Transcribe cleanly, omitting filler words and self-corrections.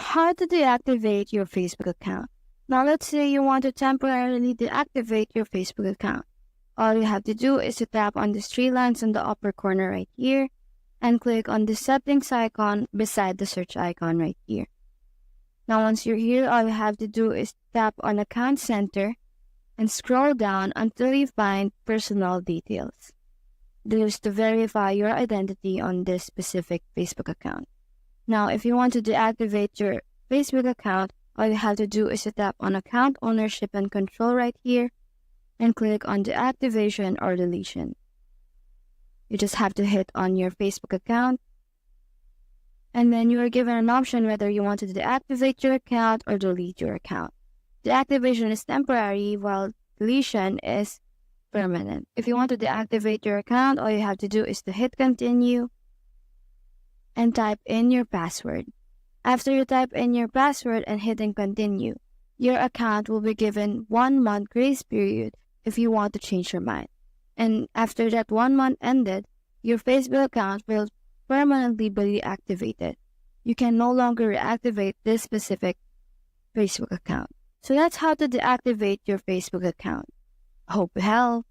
how to deactivate your Facebook account. Now let's say you want to temporarily deactivate your Facebook account. All you have to do is to tap on these three lines in the upper corner right here and click on the settings icon beside the search icon right here. Now once you're here, all you have to do is tap on Account Center and scroll down until you find Personal Details. This is to verify your identity on this specific Facebook account. Now, if you want to deactivate your Facebook account, all you have to do is to tap on Account Ownership and Control right here and click on Deactivation or Deletion. You just have to hit on your Facebook account, and then you are given an option whether you want to deactivate your account or delete your account. Deactivation is temporary, while deletion is permanent. If you want to deactivate your account, all you have to do is to hit Continue and type in your password. After you type in your password and hitting Continue, your account will be given 1 month grace period if you want to change your mind. And after that 1 month ended, your Facebook account will permanently be deactivated. You can no longer reactivate this specific Facebook account. So that's how to deactivate your Facebook account. Hope it helped.